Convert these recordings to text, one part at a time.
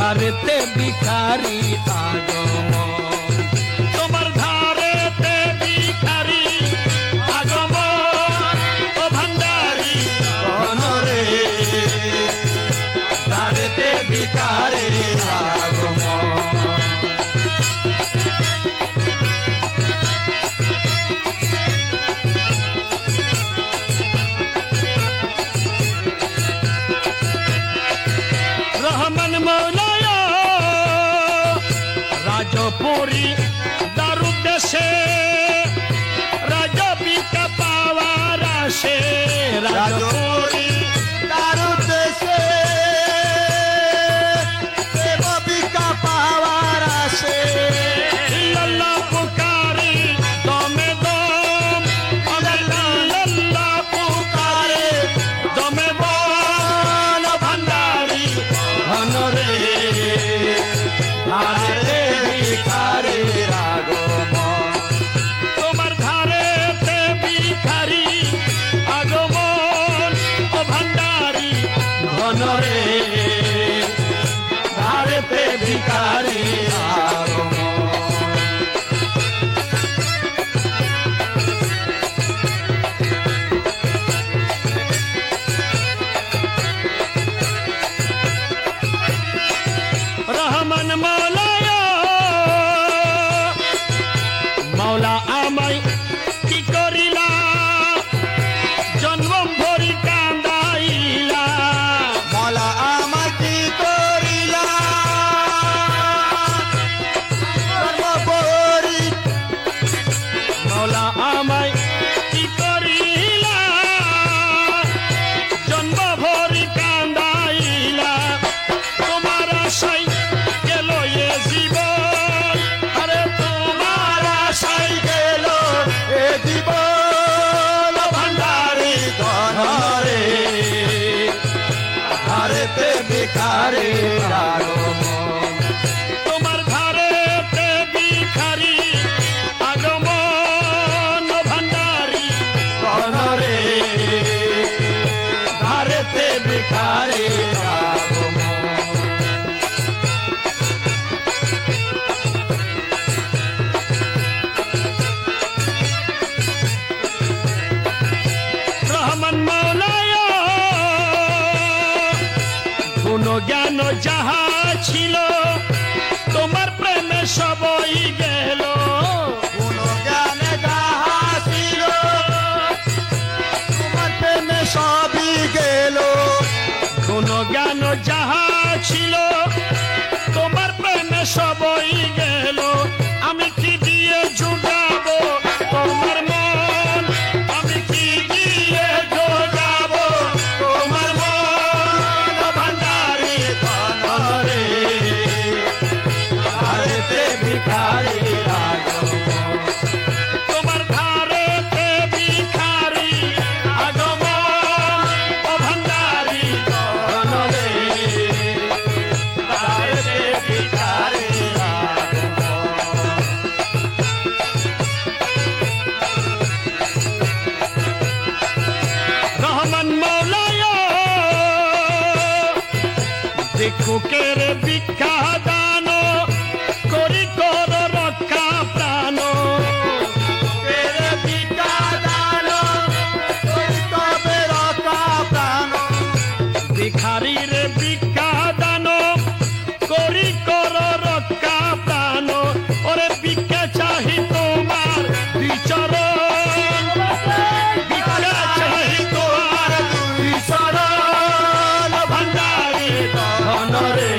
ধারেতে ভিখারি আগমন, তোমার ধারেতে ভিখারি আগমন, ও ভান্ডারি গণরে ধারেতে ভিখারি আগমন। রহমান মৌলায়া রাজপুরী দারুদেশে রাজবিকা পাওয়ার আসে, রাজপুরী দারুদেশে রাজবিকা পাওয়ার আসে। আল্লাহ পুকারি দমে দম, আল্লাহ পুকারি দমে দম, ভান্ডারি ঘনরে ধারেতে ভিখারি আগমন, তোমার ধারেতে ভিখারি আগমন, ও ভান্ডারি ঘনরে ধারেতে ভিখারি আগমন। রহমান মৌলায়া মৌলা আমায় কি করিলা, জন্ম ভরি কান্দাইলা, মৌলা আমায় কি করিলা, সর্বপরি মৌলা আমায় কি করিলা, জন্ম ভরি কান্দাইলা, তোমার আশাই গেল এ জীবন, আরে তোমার আশাই গেল এ জীবন, ভান্ডারি ঘনরে ধারেতে ভিখারি আগমন, তোমার ধারেতে ভিখারি আগমন, ভান্ডারি ঘনরে ধারেতে ভিখারি আগমন। রহমান মৌলায়া গুণ জ্ঞান যাহা ছিল, তোমার প্রেমে সবই গেল, গুণ জ্ঞানে যাহা ছিল, তোমার প্রেমে সবই গেল। গুণ জ্ঞান যাহা ছিল, তোমার প্রেমে সবই গেল, আমি কি দিয়ে জুগাবো তোমার মন, আমি কি দিয়ে জোগাবো তোমার মন, ভান্ডারি ঘনরে ধারেতে ভিখারি আগমন, তোমার ধারেতে ভিখারি আগমন, ও ভান্ডারি ঘনরে ধারেতে ভিখারি আগমন। রহমান মৌলায়া ভিক্ষুকের ভিক্ষা দান, করি কর রক্ষা প্রাণ, তেরে ভিক্ষা দান, করি তবে রক্ষা প্রাণ। ভিখারির ভিক্ষা দান, করি কর রক্ষা প্রাণ, ওরে ভিক্ষা চাহি তোমার বিচরণ, ভিক্ষা চাহি তোমার বিচরণ, ভান্ডারি ঘনরে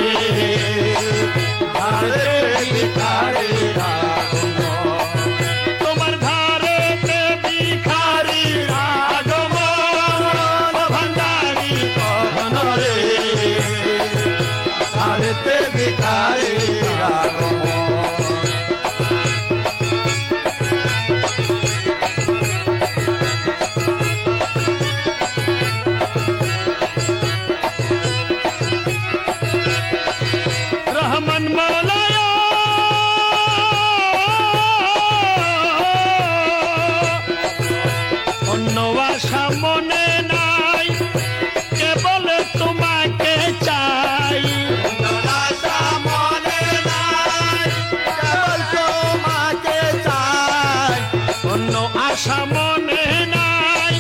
আশা মনে নাই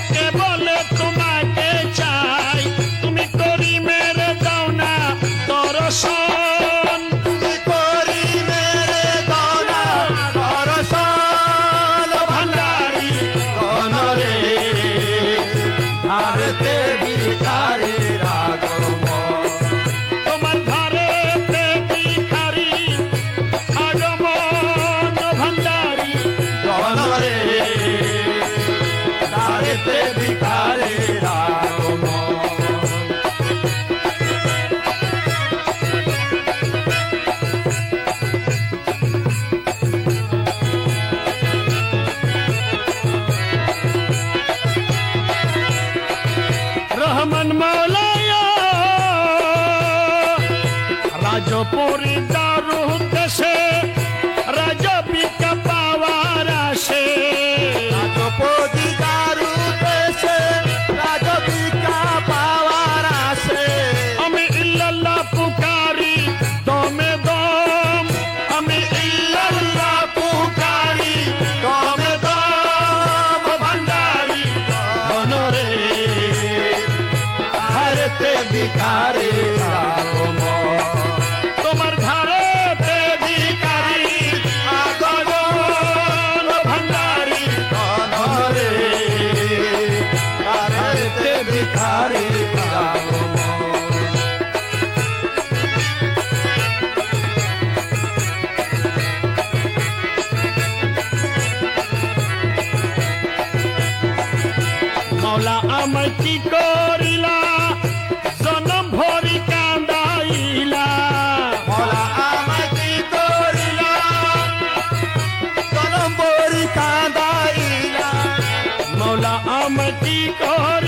কেবল তোমাকে চাই তুমি করি মেরে দাও না দর্শন তুমি করি মেরে দনা দর্শন ভান্ডারি গণরে ধারতে ভিখারি আগমন তোমার ধারে ভিখারি আগমন ভান্ডারি গণরে ধারতে ভিখারি আগমন রহমান মৌলায়া রাজপুরী দারু দেশে রাজবিকা পাওয়ার আসে রাজপতি দারু দেশে রাজবিকা পাওয়ার আসে আমি ইল্লাল্লাহ পুকারি দমে দম আমি ইল্লাল্লাহ পুকারি দমে দম ভান্ডারি গণরে ধারতে ভিখারি আগমন তোমার ধারে ভিখারি আগমন ভান্ডারি গণরে ধারতে ভিখারি আগমন মৌলা আমায় কি করিলা জনম ভরি কান্দাইলা মলা আমায় কি করিলা জনম বরি কাঁদাইলা মৌলা আমায় কি করিলা